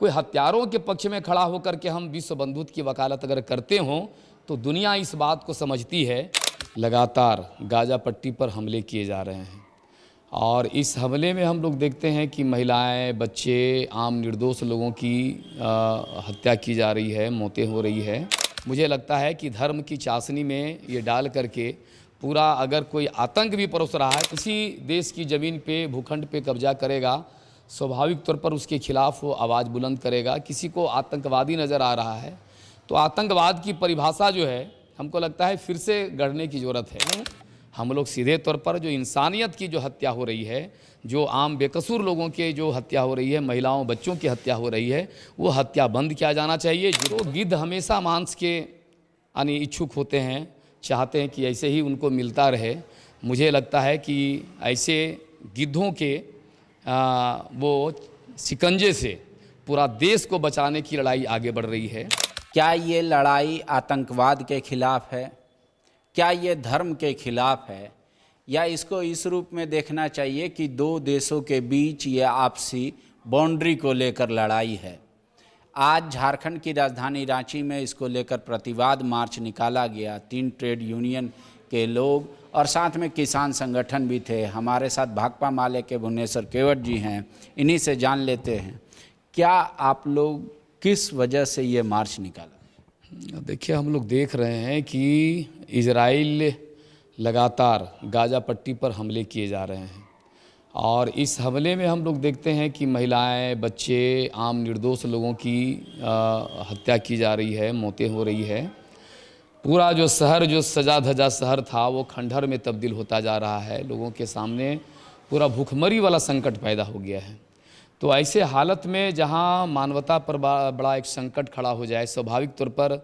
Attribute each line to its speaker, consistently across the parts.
Speaker 1: कोई हत्यारों के पक्ष में खड़ा होकर के हम विश्व बंधुत्व की वकालत अगर करते हों तो दुनिया इस बात को समझती है। लगातार गाजा पट्टी पर हमले किए जा रहे हैं और इस हमले में हम लोग देखते हैं कि महिलाएं, बच्चे, आम निर्दोष लोगों की हत्या की जा रही है, मौतें हो रही है। मुझे लगता है कि धर्म की चाशनी में ये डाल करके पूरा अगर कोई आतंक भी परोस रहा है, किसी देश की ज़मीन पे, भूखंड पे कब्जा करेगा, स्वाभाविक तौर पर उसके खिलाफ वो आवाज़ बुलंद करेगा। किसी को आतंकवादी नज़र आ रहा है तो आतंकवाद की परिभाषा जो है हमको लगता है फिर से गढ़ने की ज़रूरत है। हम लोग सीधे तौर पर जो इंसानियत की जो हत्या हो रही है, जो आम बेकसूर लोगों के जो हत्या हो रही है, महिलाओं बच्चों की हत्या हो रही है, वो हत्या बंद किया जाना चाहिए। जो गिद्ध हमेशा मांस के यानी इच्छुक होते हैं, चाहते हैं कि ऐसे ही उनको मिलता रहे। मुझे लगता है कि ऐसे गिद्धों के वो शिकंजे से पूरा देश को बचाने की लड़ाई आगे बढ़ रही है।
Speaker 2: क्या ये लड़ाई आतंकवाद के खिलाफ है? क्या ये धर्म के खिलाफ है? या इसको इस रूप में देखना चाहिए कि दो देशों के बीच ये आपसी बाउंड्री को लेकर लड़ाई है? आज झारखंड की राजधानी रांची में इसको लेकर प्रतिवाद मार्च निकाला गया। 3 ट्रेड यूनियन के लोग और साथ में किसान संगठन भी थे। हमारे साथ भाकपा माले के भुवनेश्वर केवट जी हैं, इन्हीं से जान लेते हैं क्या आप लोग किस वजह से ये मार्च निकाला?
Speaker 1: देखिए, हम लोग देख रहे हैं कि इजराइल लगातार गाजा पट्टी पर हमले किए जा रहे हैं और इस हमले में हम लोग देखते हैं कि महिलाएं, बच्चे, आम निर्दोष लोगों की हत्या की जा रही है, मौतें हो रही है। पूरा जो शहर, जो सजा धजा शहर था, वो खंडहर में तब्दील होता जा रहा है। लोगों के सामने पूरा भूखमरी वाला संकट पैदा हो गया है। तो ऐसे हालत में जहां मानवता पर बड़ा एक संकट खड़ा हो जाए, स्वाभाविक तौर पर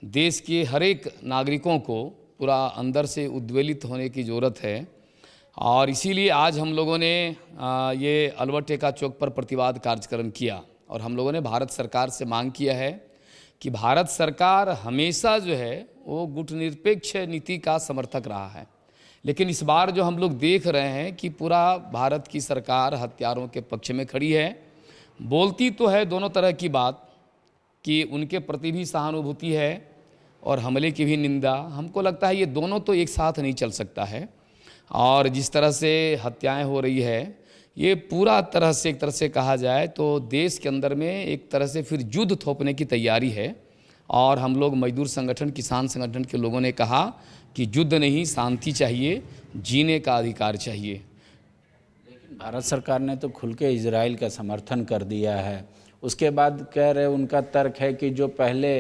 Speaker 1: देश के हर एक नागरिकों को पूरा अंदर से उद्वेलित होने की ज़रूरत है। और इसीलिए आज हम लोगों ने ये अल्बर्ट एक्का चौक पर प्रतिवाद कार्यक्रम किया और हम लोगों ने भारत सरकार से मांग किया है कि भारत सरकार हमेशा जो है वो गुटनिरपेक्ष नीति का समर्थक रहा है, लेकिन इस बार जो हम लोग देख रहे हैं कि पूरा भारत की सरकार हत्यारों के पक्ष में खड़ी है। बोलती तो है दोनों तरह की बात कि उनके प्रति भी सहानुभूति है और हमले की भी निंदा। हमको लगता है ये दोनों तो एक साथ नहीं चल सकता है और जिस तरह से हत्याएं हो रही है, ये पूरा तरह से एक तरह से कहा जाए तो देश के अंदर में एक तरह से फिर युद्ध थोपने की तैयारी है। और हम लोग मजदूर संगठन, किसान संगठन के लोगों ने कहा कि युद्ध नहीं, शांति चाहिए, जीने का अधिकार चाहिए।
Speaker 2: लेकिन भारत सरकार ने तो खुल के इजराइल का समर्थन कर दिया है। उसके बाद कह रहे, उनका तर्क है कि जो पहले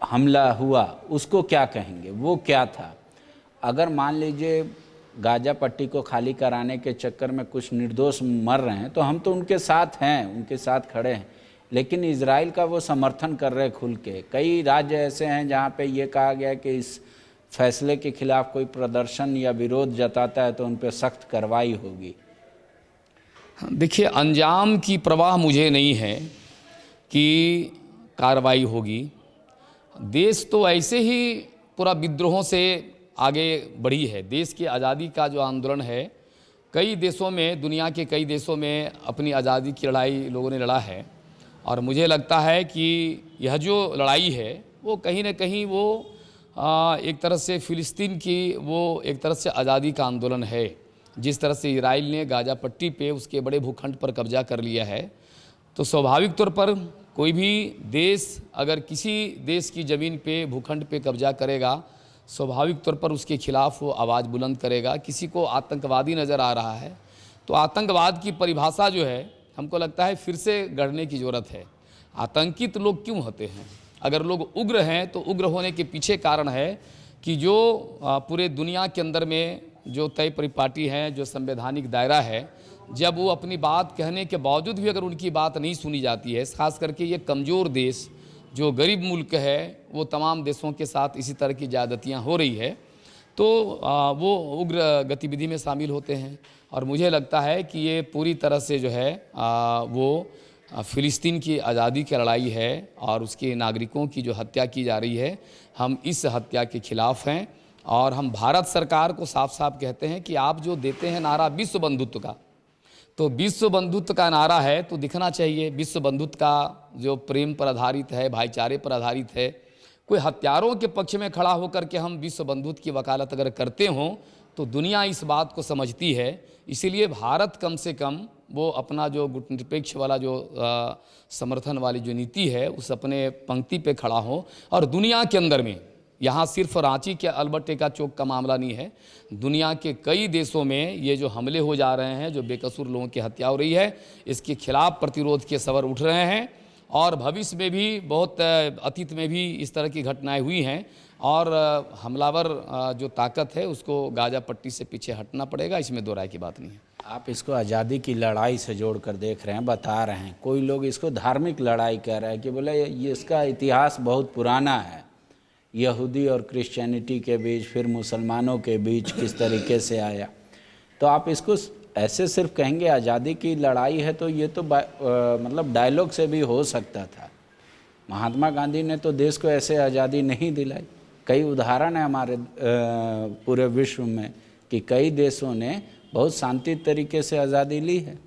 Speaker 2: हमला हुआ उसको क्या कहेंगे, वो क्या था? अगर मान लीजिए गाजा पट्टी को खाली कराने के चक्कर में कुछ निर्दोष मर रहे हैं तो हम तो उनके साथ हैं, उनके साथ खड़े हैं, लेकिन इजराइल का वो समर्थन कर रहे खुल के। कई राज्य ऐसे हैं जहाँ पे ये कहा गया है कि इस फैसले के खिलाफ कोई प्रदर्शन या विरोध जताता है तो उन पर सख्त कार्रवाई होगी।
Speaker 1: देखिए, अंजाम की परवाह मुझे नहीं है कि कार्रवाई होगी। देश तो ऐसे ही पूरा विद्रोहों से आगे बढ़ी है। देश की आज़ादी का जो आंदोलन है, कई देशों में, दुनिया के कई देशों में अपनी आज़ादी की लड़ाई लोगों ने लड़ा है और मुझे लगता है कि यह जो लड़ाई है वो कहीं ना कहीं वो एक तरह से फ़िलिस्तीन की वो एक तरह से आज़ादी का आंदोलन है। जिस तरह से इजराइल ने गाजा पट्टी पे उसके बड़े भूखंड पर कब्जा कर लिया है, तो स्वाभाविक तौर पर कोई भी देश अगर किसी देश की ज़मीन पे, भूखंड पे कब्जा करेगा, स्वाभाविक तौर पर उसके खिलाफ वो आवाज़ बुलंद करेगा। किसी को आतंकवादी नज़र आ रहा है तो आतंकवाद की परिभाषा जो है हमको लगता है फिर से गढ़ने की ज़रूरत है। आतंकित लोग क्यों होते हैं? अगर लोग उग्र हैं तो उग्र होने के पीछे कारण है कि जो पूरे दुनिया के अंदर में जो तय परिपाटी हैं, जो संवैधानिक दायरा है, जब वो अपनी बात कहने के बावजूद भी अगर उनकी बात नहीं सुनी जाती है, खास करके ये कमज़ोर देश जो गरीब मुल्क है, वो तमाम देशों के साथ इसी तरह की ज़्यादतियाँ हो रही है, तो वो उग्र गतिविधि में शामिल होते हैं। और मुझे लगता है कि ये पूरी तरह से जो है वो फ़िलिस्तीन की आज़ादी की लड़ाई है और उसके नागरिकों की जो हत्या की जा रही है, हम इस हत्या के खिलाफ़ हैं। और हम भारत सरकार को साफ साफ कहते हैं कि आप जो देते हैं नारा विश्व बंधुत्व का, तो विश्व बंधुत्व का नारा है तो दिखना चाहिए। विश्व बंधुत्व का जो प्रेम पर आधारित है, भाईचारे पर आधारित है, कोई हत्यारों के पक्ष में खड़ा होकर के हम विश्व बंधुत्व की वकालत अगर करते हों तो दुनिया इस बात को समझती है। इसीलिए भारत कम से कम वो अपना जो गुटनिरपेक्ष वाला जो समर्थन वाली जो नीति है उस अपने पंक्ति पे खड़ा हो। और दुनिया के अंदर में, यहाँ सिर्फ रांची के अल्बर्ट एक्का चौक का मामला नहीं है, दुनिया के कई देशों में ये जो हमले हो जा रहे हैं, जो बेकसूर लोगों की हत्या हो रही है, इसके खिलाफ प्रतिरोध के स्वर उठ रहे हैं। और भविष्य में भी बहुत अतीत में भी इस तरह की घटनाएं हुई हैं। और हमलावर जो ताकत है उसको गाजा पट्टी से पीछे हटना पड़ेगा, इसमें दो राय की बात नहीं है।
Speaker 2: आप इसको आज़ादी की लड़ाई से जोड़कर देख रहे हैं, बता रहे हैं। कोई लोग इसको धार्मिक लड़ाई कह रहे हैं कि बोले ये इसका इतिहास बहुत पुराना है, यहूदी और क्रिश्चियनिटी के बीच, फिर मुसलमानों के बीच किस तरीके से आया। तो आप इसको ऐसे सिर्फ कहेंगे आज़ादी की लड़ाई है तो ये तो मतलब डायलॉग से भी हो सकता था। महात्मा गांधी ने तो देश को ऐसे आज़ादी नहीं दिलाई। कई उदाहरण है हमारे पूरे विश्व में कि कई देशों ने बहुत शांति तरीके से आज़ादी ली है।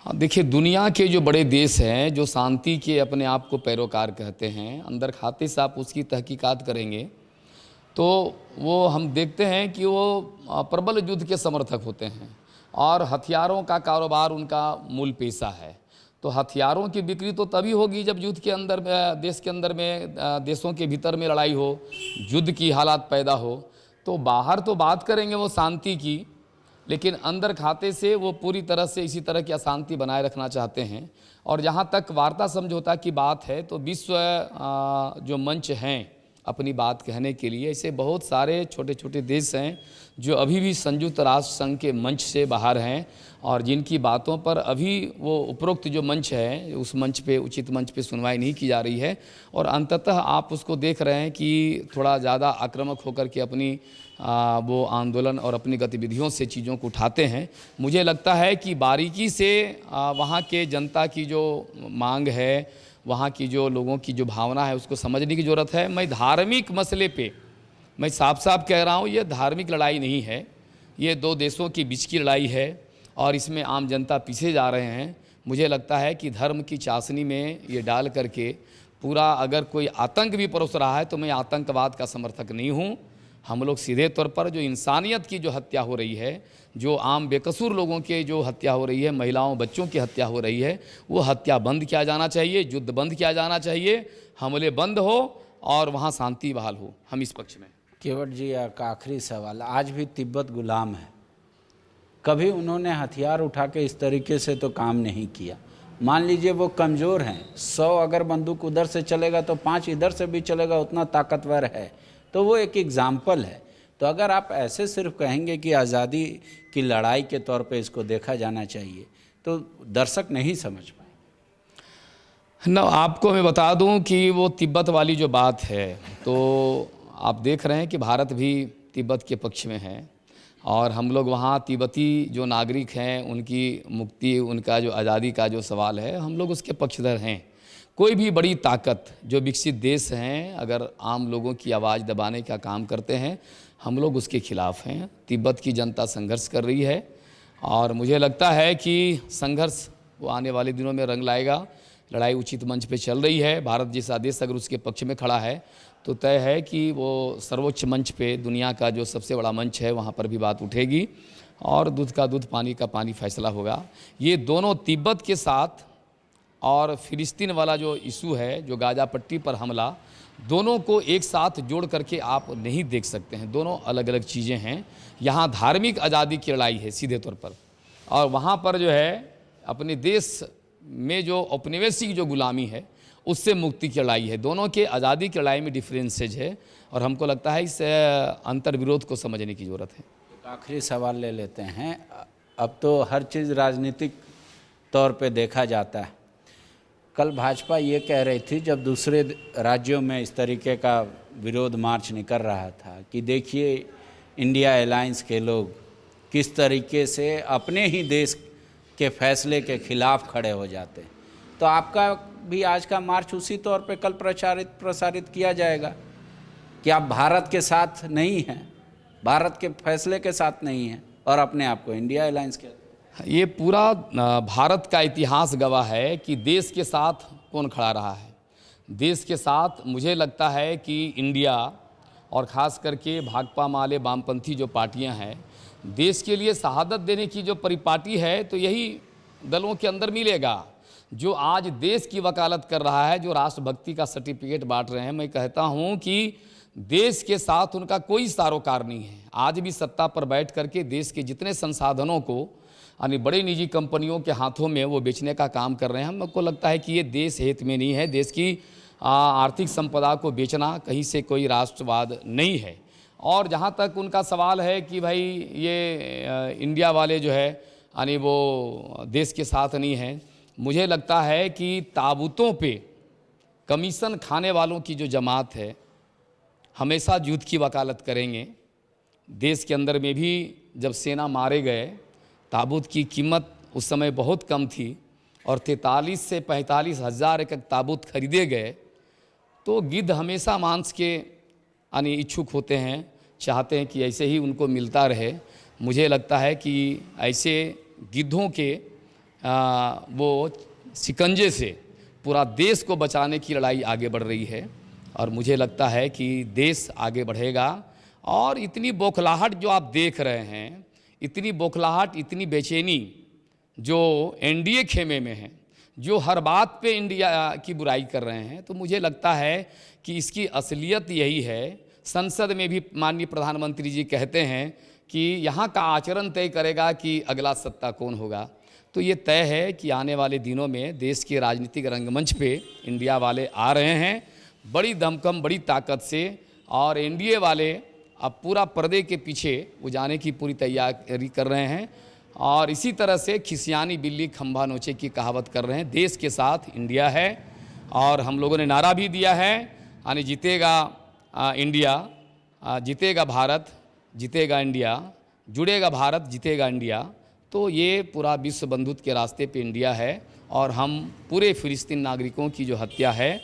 Speaker 1: हाँ, देखिए दुनिया के जो बड़े देश हैं जो शांति के अपने आप को पैरोकार कहते हैं, अंदर खाते से आप उसकी तहकीकात करेंगे तो वो हम देखते हैं कि वो प्रबल युद्ध के समर्थक होते हैं और हथियारों का कारोबार उनका मूल पेशा है। तो हथियारों की बिक्री तो तभी होगी जब युद्ध के अंदर में, देश के अंदर में, देशों के भीतर में लड़ाई हो, युद्ध की हालात पैदा हो। तो बाहर तो बात करेंगे वो शांति की, लेकिन अंदर खाते से वो पूरी तरह से इसी तरह की अशांति बनाए रखना चाहते हैं। और जहाँ तक वार्ता समझौता की बात है तो विश्व जो मंच हैं अपनी बात कहने के लिए, ऐसे बहुत सारे छोटे छोटे देश हैं जो अभी भी संयुक्त राष्ट्र संघ के मंच से बाहर हैं और जिनकी बातों पर अभी वो उपरोक्त जो मंच है उस मंच पे, उचित मंच पे सुनवाई नहीं की जा रही है। और अंततः आप उसको देख रहे हैं कि थोड़ा ज़्यादा आक्रामक होकर के अपनी वो आंदोलन और अपनी गतिविधियों से चीज़ों को उठाते हैं। मुझे लगता है कि बारीकी से वहाँ के जनता की जो मांग है, वहाँ की जो लोगों की जो भावना है उसको समझने की ज़रूरत है। मैं धार्मिक मसले पे मैं साफ साफ कह रहा हूँ, ये धार्मिक लड़ाई नहीं है, ये दो देशों के बीच की लड़ाई है और इसमें आम जनता पीछे जा रहे हैं। मुझे लगता है कि धर्म की चाशनी में ये डाल करके पूरा अगर कोई आतंक भी परोस रहा है तो मैं आतंकवाद का समर्थक नहीं हूँ। हम लोग सीधे तौर पर जो इंसानियत की जो हत्या हो रही है, जो आम बेकसूर लोगों के जो हत्या हो रही है, महिलाओं बच्चों की हत्या हो रही है, वो हत्या बंद किया जाना चाहिए, युद्ध बंद किया जाना चाहिए, हमले बंद हो और वहाँ शांति बहाल हो। हम इस पक्ष में।
Speaker 2: केवट जी, का आखिरी सवाल, आज भी तिब्बत गुलाम है, कभी उन्होंने हथियार उठा के इस तरीके से तो काम नहीं किया। मान लीजिए वो कमज़ोर हैं, 100 अगर बंदूक उधर से चलेगा तो 5 इधर से भी चलेगा, उतना ताकतवर है। तो वो एक एग्ज़ाम्पल है। तो अगर आप ऐसे सिर्फ कहेंगे कि आज़ादी की लड़ाई के तौर पे इसको देखा जाना चाहिए तो दर्शक नहीं समझ पाए
Speaker 1: ना। आपको मैं बता दूं कि वो तिब्बत वाली जो बात है तो आप देख रहे हैं कि भारत भी तिब्बत के पक्ष में है और हम लोग वहाँ तिब्बती जो नागरिक हैं उनकी मुक्ति, उनका जो आज़ादी का जो सवाल है, हम लोग उसके पक्षधर हैं। कोई भी बड़ी ताकत जो विकसित देश हैं अगर आम लोगों की आवाज़ दबाने का काम करते हैं, हम लोग उसके खिलाफ हैं। तिब्बत की जनता संघर्ष कर रही है और मुझे लगता है कि संघर्ष वो आने वाले दिनों में रंग लाएगा। लड़ाई उचित मंच पे चल रही है। भारत जैसा देश अगर उसके पक्ष में खड़ा है तो तय है कि वो सर्वोच्च मंच पे, दुनिया का जो सबसे बड़ा मंच है, वहाँ पर भी बात उठेगी और दूध का दूध, पानी का पानी फैसला होगा। ये दोनों तिब्बत के साथ और फिलिस्तीन वाला जो इशू है, जो गाजा पट्टी पर हमला, दोनों को एक साथ जोड़ करके आप नहीं देख सकते हैं। दोनों अलग अलग चीज़ें हैं। यहाँ धार्मिक आज़ादी की लड़ाई है सीधे तौर पर, और वहाँ पर जो है अपने देश में जो औपनिवेशिक जो गुलामी है उससे मुक्ति की लड़ाई है। दोनों के आज़ादी की लड़ाई में डिफरेंसेज है और हमको लगता है इस अंतर विरोध को समझने की ज़रूरत है।
Speaker 2: एक आखिरी सवाल ले लेते हैं। अब तो हर चीज़ राजनीतिक तौर पे देखा जाता है। कल भाजपा ये कह रही थी जब दूसरे राज्यों में इस तरीके का विरोध मार्च निकल रहा था कि देखिए इंडिया अलायंस के लोग किस तरीके से अपने ही देश के फैसले के खिलाफ खड़े हो जाते हैं। तो आपका भी आज का मार्च उसी तौर पे कल प्रसारित किया जाएगा कि आप भारत के साथ नहीं हैं, भारत के फैसले के साथ नहीं हैं और अपने आप को इंडिया अलायंस के।
Speaker 1: ये पूरा भारत का इतिहास गवाह है कि देश के साथ कौन खड़ा रहा है। देश के साथ मुझे लगता है कि इंडिया और ख़ास करके भाकपा माले वामपंथी जो पार्टियां हैं, देश के लिए शहादत देने की जो परिपाटी है, तो यही दलों के अंदर मिलेगा। जो आज देश की वकालत कर रहा है, जो राष्ट्रभक्ति का सर्टिफिकेट बांट रहे हैं, मैं कहता हूं कि देश के साथ उनका कोई सरोकार नहीं है। आज भी सत्ता पर बैठ करके देश के जितने संसाधनों को यानी बड़ी निजी कंपनियों के हाथों में वो बेचने का काम कर रहे हैं। हमको लगता है कि ये देश हित में नहीं है। देश की आर्थिक संपदा को बेचना कहीं से कोई राष्ट्रवाद नहीं है। और जहाँ तक उनका सवाल है कि भाई ये इंडिया वाले जो है यानी वो देश के साथ नहीं है, मुझे लगता है कि ताबूतों पे कमीशन खाने वालों की जो जमात है हमेशा युद्ध की वकालत करेंगे। देश के अंदर में भी जब सेना मारे गए, ताबूत की कीमत उस समय बहुत कम थी और 43 से 45 हज़ार एक ताबूत खरीदे गए। तो गिद्ध हमेशा मांस के यानी इच्छुक होते हैं, चाहते हैं कि ऐसे ही उनको मिलता रहे। मुझे लगता है कि ऐसे गिद्धों के वो शिकंजे से पूरा देश को बचाने की लड़ाई आगे बढ़ रही है और मुझे लगता है कि देश आगे बढ़ेगा। और इतनी बौखलाहट जो आप देख रहे हैं, इतनी बौखलाहट, इतनी बेचैनी जो एनडीए खेमे में है, जो हर बात पे इंडिया की बुराई कर रहे हैं, तो मुझे लगता है कि इसकी असलियत यही है। संसद में भी माननीय प्रधानमंत्री जी कहते हैं कि यहाँ का आचरण तय करेगा कि अगला सत्ता कौन होगा। तो ये तय है कि आने वाले दिनों में देश के राजनीतिक रंगमंच पे इंडिया वाले आ रहे हैं बड़ी दमखम, बड़ी ताकत से, और एनडीए वाले अब पूरा पर्दे के पीछे वो जाने की पूरी तैयारी कर रहे हैं। और इसी तरह से खिसियानी बिल्ली खंभा नोचे की कहावत कर रहे हैं। देश के साथ इंडिया है और हम लोगों ने नारा भी दिया है यानी जीतेगा इंडिया, जीतेगा भारत, जीतेगा इंडिया, जुड़ेगा भारत, जीतेगा इंडिया। तो ये पूरा विश्व बंधुत्व के रास्ते पे इंडिया है और हम पूरे फिलिस्तीन नागरिकों की जो हत्या है,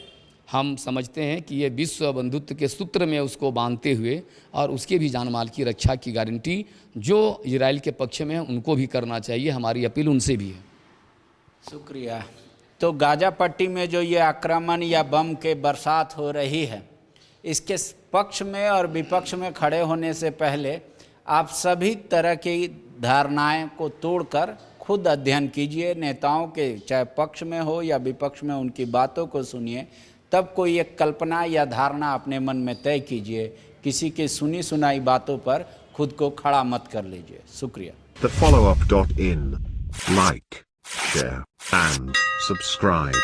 Speaker 1: हम समझते हैं कि ये विश्व बंधुत्व के सूत्र में उसको बांधते हुए और उसके भी जान माल की रक्षा की गारंटी जो इजराइल के पक्ष में है उनको भी करना चाहिए। हमारी अपील उनसे भी है।
Speaker 2: शुक्रिया। तो गाजा पट्टी में जो ये आक्रमण या बम के बरसात हो रही है, इसके पक्ष में और विपक्ष में खड़े होने से पहले आप सभी तरह की धारणाएं को तोड़कर खुद अध्ययन कीजिए। नेताओं के चाहे पक्ष में हो या विपक्ष में उनकी बातों को सुनिए, तब कोई एक कल्पना या धारणा अपने मन में तय कीजिए। किसी की सुनी सुनाई बातों पर खुद को खड़ा मत कर लीजिए। शुक्रिया।
Speaker 3: TheFollowUp.in. Like, share, and subscribe.